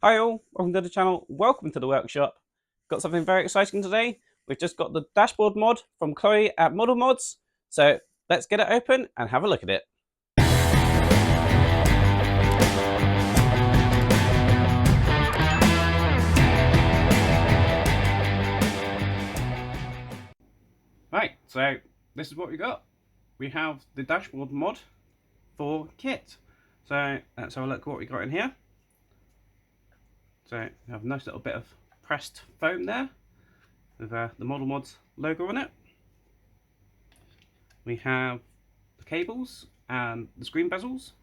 Hi all, welcome to the channel, welcome to the workshop. Got something very exciting today. We've just got the dashboard mod from Chloe at ModelModz. So let's get it open and have a look at it. Right, so this is what we got. We have the dashboard mod for KITT. So let's have a look at what we got in here. So we have a nice little bit of pressed foam there with the ModelModz logo on it. We have the cables and the screen bezels.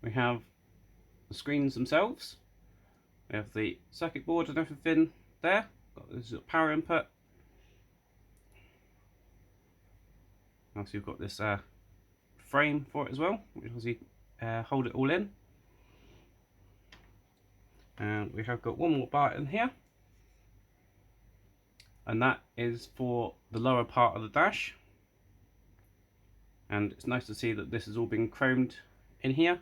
We have the screens themselves. We have the circuit board and everything there. Got this power input. Also, you've got this frame for it as well, which obviously hold it all in. And we have got one more button here, and that is for the lower part of the dash. And it's nice to see that this has all been chromed in here.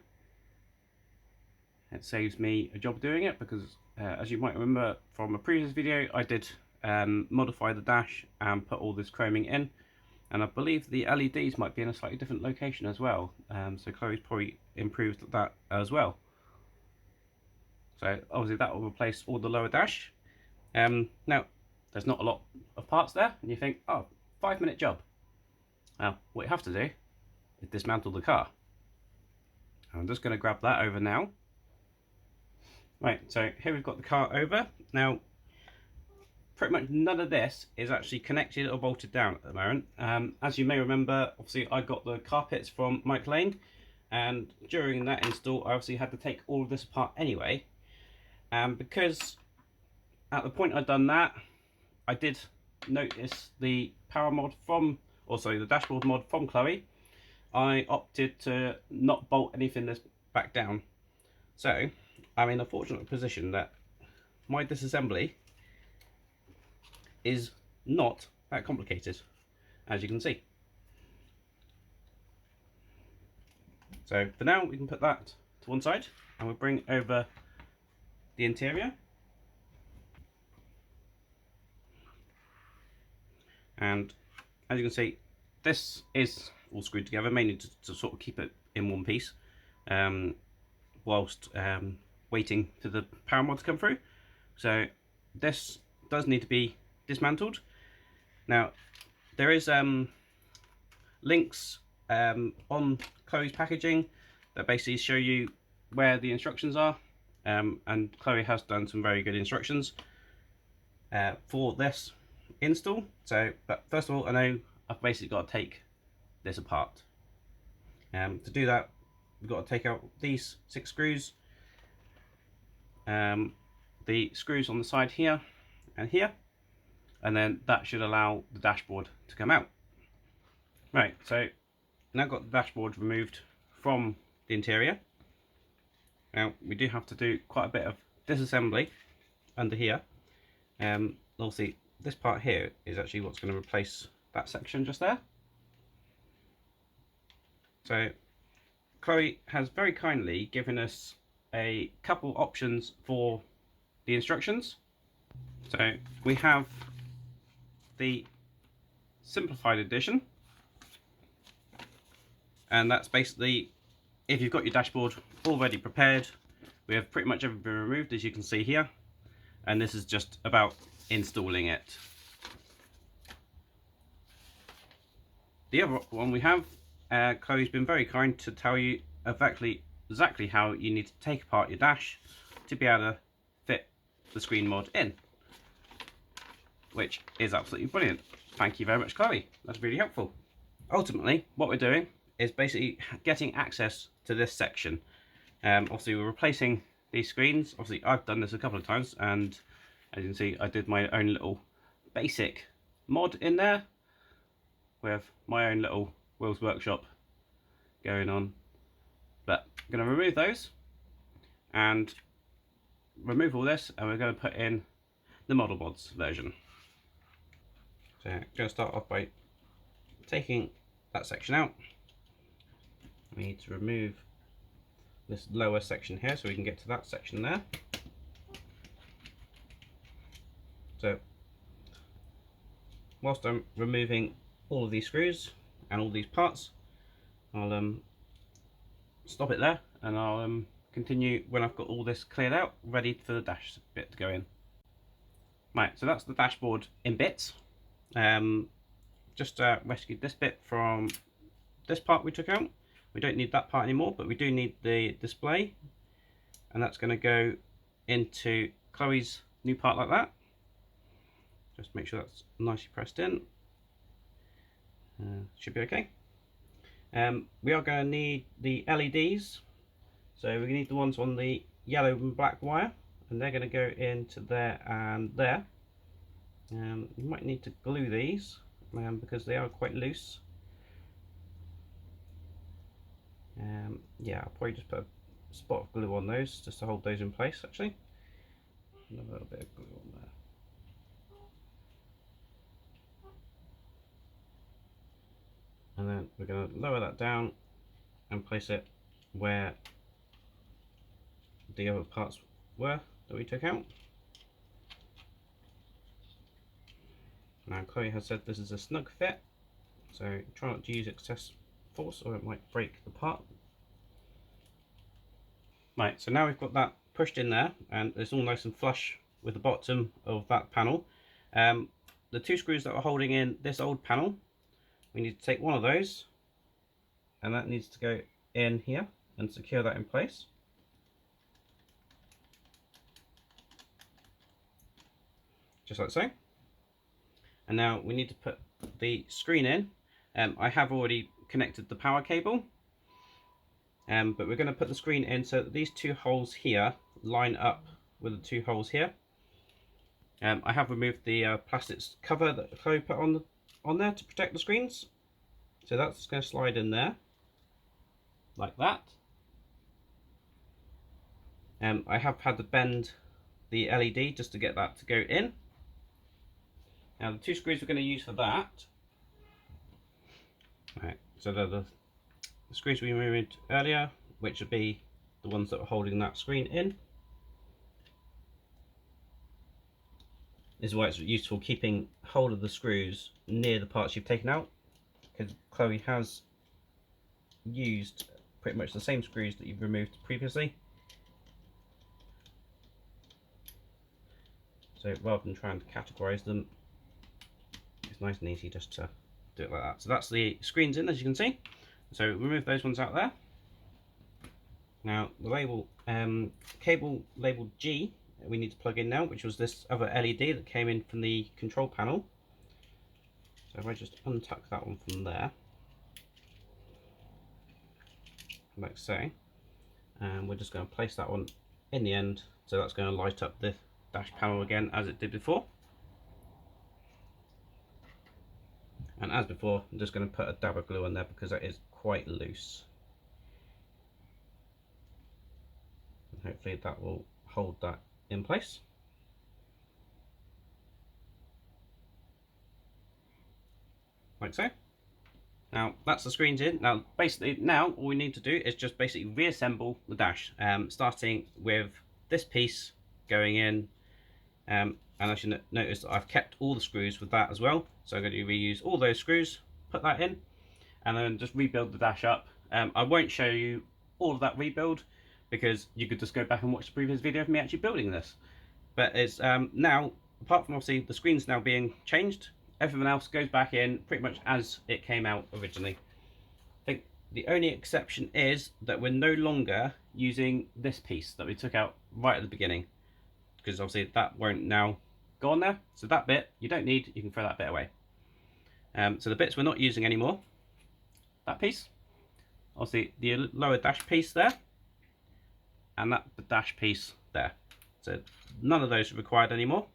It saves me a job doing it because, as you might remember from a previous video, I did modify the dash and put all this chroming in. And I believe the LEDs might be in a slightly different location as well. So Chloe's probably improved that as well. So obviously that will replace all the lower dash. Now, there's not a lot of parts there, and you think, oh, 5-minute job. Well, what you have to do is dismantle the car. I'm just going to grab that over now. Right, so here we've got the car over. Now, pretty much none of this is actually connected or bolted down at the moment. As you may remember, obviously I got the carpets from Mike Lane, and during that install I obviously had to take all of this apart anyway. Because at the point I'd done that, I did notice the power mod from, the dashboard mod from Chloe. I opted to not bolt anything this back down. So I'm in a fortunate position that my disassembly is not that complicated, as you can see. So for now we can put that to one side, and we'll bring over the interior. And as you can see, this is all screwed together, mainly to sort of keep it in one piece, whilst waiting for the power mod to come through. So this does need to be dismantled. Now, there is links on Chloe's packaging that basically show you where the instructions are, and Chloe has done some very good instructions for this install. So, but first of all, I know I've basically got to take this apart. To do that, we've got to take out these 6 screws, the screws on the side here and here, and then that should allow the dashboard to come out. Right, so now I've got the dashboard removed from the interior. Now we do have to do quite a bit of disassembly under here. Obviously this part here is actually what's going to replace that section just there. So Chloe has very kindly given us a couple options for the instructions. So we have the simplified edition, and that's basically if you've got your dashboard already prepared. We have pretty much everything removed, as you can see here, and this is just about installing it. The other one we have, Chloe's been very kind to tell you exactly how you need to take apart your dash to be able to fit the screen mod in, which is absolutely brilliant. Thank you very much, Chloe. That's really helpful. Ultimately, what we're doing is basically getting access to this section. Obviously, we're replacing these screens. Obviously, I've done this a couple of times, and as you can see, I did my own little basic mod in there with my own little Will's Workshop going on. But I'm going to remove those and remove all this, and we're going to put in the ModelModz version. So I'm going to start off by taking that section out. We need to remove this lower section here so we can get to that section there. So whilst I'm removing all of these screws and all these parts, I'll stop it there, and I'll continue when I've got all this cleared out, ready for the dash bit to go in. Right, so that's the dashboard in bits. Just rescued this bit from this part we took out. We don't need that part anymore, but we do need the display, and that's going to go into Chloe's new part like that. Just make sure that's nicely pressed in. Should be okay. We are going to need the LEDs, so we need the ones on the yellow and black wire, and they're going to go into there and there. You might need to glue these because they are quite loose. Yeah, I'll probably just put a spot of glue on those just to hold those in place actually. And a little bit of glue on there. And then we're going to lower that down and place it where the other parts were that we took out. Now Chloe has said this is a snug fit, so try not to use excess force or it might break the part. Right, so now we've got that pushed in there and it's all nice and flush with the bottom of that panel. The two screws that are holding in this old panel, we need to take one of those, and that needs to go in here and secure that in place. Just like so. And now we need to put the screen in. I have already connected the power cable, but we're going to put the screen in so that these two holes here line up with the two holes here. I have removed the plastic cover that Chloe put on there to protect the screens, so that's going to slide in there like that. I have had to bend the LED just to get that to go in. Now the two screws we're going to use for that, right, so they're the screws we removed earlier, which would be the ones that are holding that screen in. This is why it's useful keeping hold of the screws near the parts you've taken out, because Chloe has used pretty much the same screws that you've removed previously. So rather than trying to categorize them, it's nice and easy just to do it like that. So that's the screens in, as you can see. So remove those ones out there. Now the label cable labeled G we need to plug in now, which was this other LED that came in from the control panel. So if I just untuck that one from there, like so, and we're just going to place that one in the end, so that's going to light up the dash panel again as it did before. And as before, I'm just going to put a dab of glue on there because that is quite loose. And hopefully that will hold that in place. Like so. Now that's the screens in. Now basically now all we need to do is just basically reassemble the dash, starting with this piece going in, and as you notice I've kept all the screws with that as well, so I'm going to reuse all those screws, put that in, and then just rebuild the dash up. I won't show you all of that rebuild because you could just go back and watch the previous video of me actually building this. But it's now, apart from obviously the screens now being changed, everything else goes back in pretty much as it came out originally. I think the only exception is that we're no longer using this piece that we took out right at the beginning, because obviously that won't now go on there. So that bit you don't need, you can throw that bit away. So the bits we're not using anymore, that piece, obviously the lower dash piece there, and that dash piece there. So none of those are required anymore.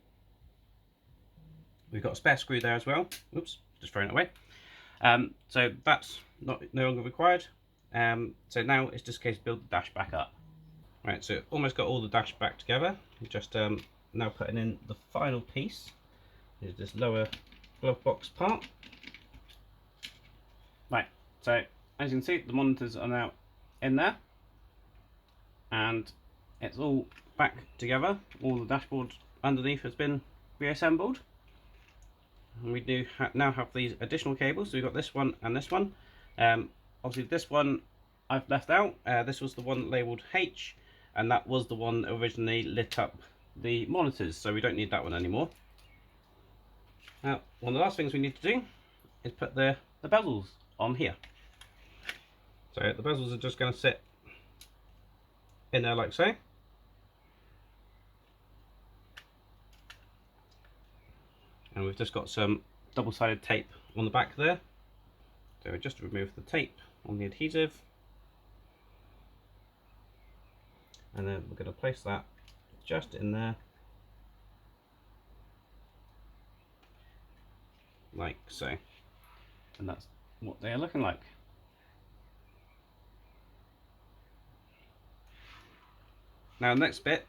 We've got a spare screw there as well. Oops, just throwing it away. So that's no longer required. So now it's just a case of build the dash back up. Right, so almost got all the dash back together. Just now putting in the final piece. Is this lower glove box part. Right, so as you can see, the monitors are now in there. and it's all back together. All the dashboard underneath has been reassembled, and we do now have these additional cables. So we've got this one and this one. Obviously this one I've left out. This was the one labelled H, and that was the one that originally lit up the monitors, so we don't need that one anymore. Now, one of the last things we need to do is put the bezels on here. So the bezels are just going to sit in there like so. And we've just got some double-sided tape on the back there. So we just remove the tape on the adhesive. And then we're going to place that just in there. Like so. And that's what they are looking like. Now the next bit,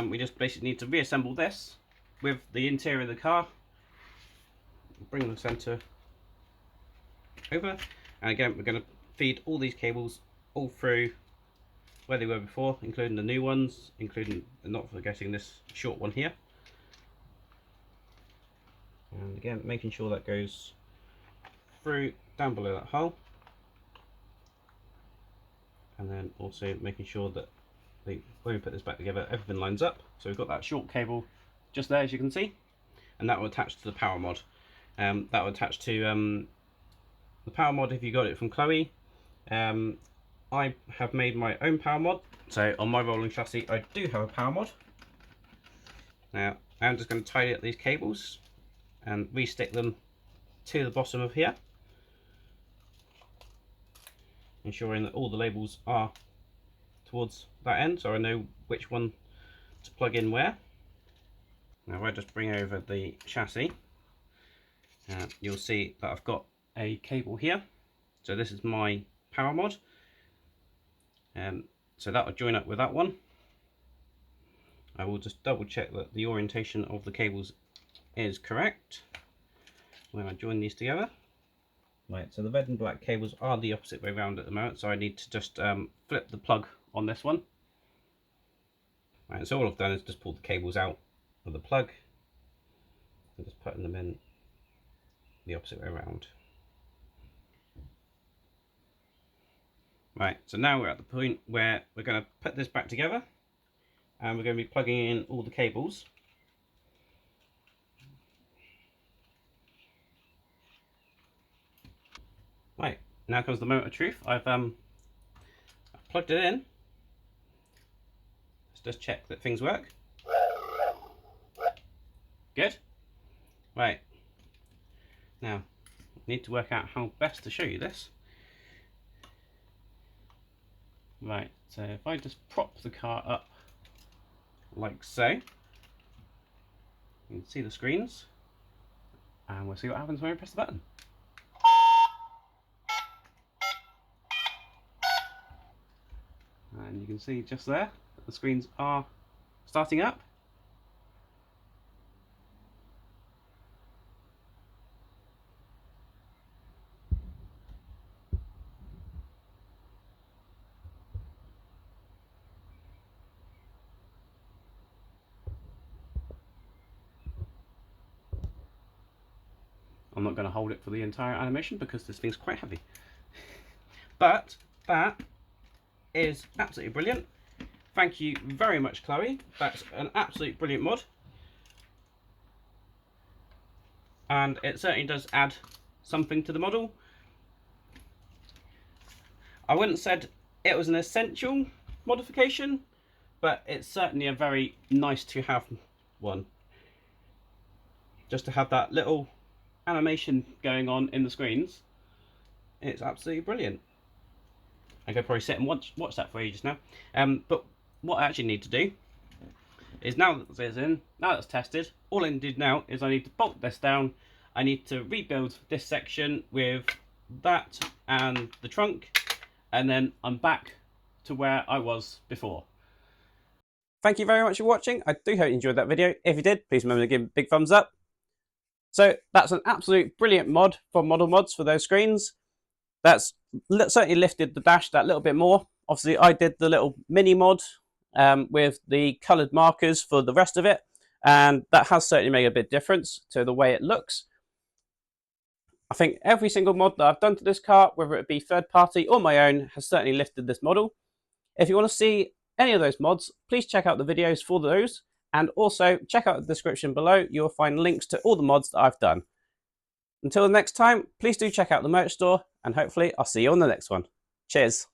we just basically need to reassemble this with the interior of the car. Bring the centre over, and again we're going to feed all these cables all through where they were before, including the new ones, including, not forgetting this short one here. And again, making sure that goes through down below that hole, and then also making sure that when we put this back together, everything lines up. So we've got that short cable just there, as you can see, and that will attach to the power mod. That will attach to the power mod if you got it from K.I.T.T. I have made my own power mod, so on my rolling chassis I do have a power mod. Now I'm just going to tidy up these cables and re-stick them to the bottom of here, ensuring that all the labels are towards that end, so I know which one to plug in where. Now if I just bring over the chassis, you'll see that I've got a cable here. So this is my power mod, so that will join up with that one. I will just double check that the orientation of the cables is correct when I join these together. Right, so the red and black cables are the opposite way around at the moment, so I need to just flip the plug on this one. Right, so all I've done is just pull the cables out of the plug and just putting them in the opposite way around. Right, so now we're at the point where we're going to put this back together, and we're going to be plugging in all the cables. Right, now comes the moment of truth. I've plugged it in. Let's just check that things work. Good. Right, now I need to work out how best to show you this. Right, so if I just prop the car up like so, you can see the screens, and we'll see what happens when we press the button. And you can see just there that the screens are starting up. I'm not going to hold it for the entire animation because this thing's quite heavy. But that is absolutely brilliant. Thank you very much, Chloe. That's an absolute brilliant mod. And it certainly does add something to the model. I wouldn't have said it was an essential modification, but it's certainly a very nice to have one. Just to have that little animation going on in the screens, it's absolutely brilliant. I could probably sit and watch that for ages now. But what I actually need to do is, now that it's in, now that it's tested, all I need to do now is I need to bolt this down. I need to rebuild this section with that and the trunk, and then I'm back to where I was before. Thank you very much for watching. I do hope you enjoyed that video. If you did, please remember to give it a big thumbs up. So that's an absolute brilliant mod from ModelModz for those screens. That's certainly lifted the dash that little bit more. Obviously, I did the little mini mod with the coloured markers for the rest of it, and that has certainly made a big difference to the way it looks. I think every single mod that I've done to this car, whether it be third party or my own, has certainly lifted this model. If you want to see any of those mods, please check out the videos for those, and also check out the description below. You'll find links to all the mods that I've done. Until the next time, please do check out the merch store, and hopefully I'll see you on the next one. Cheers.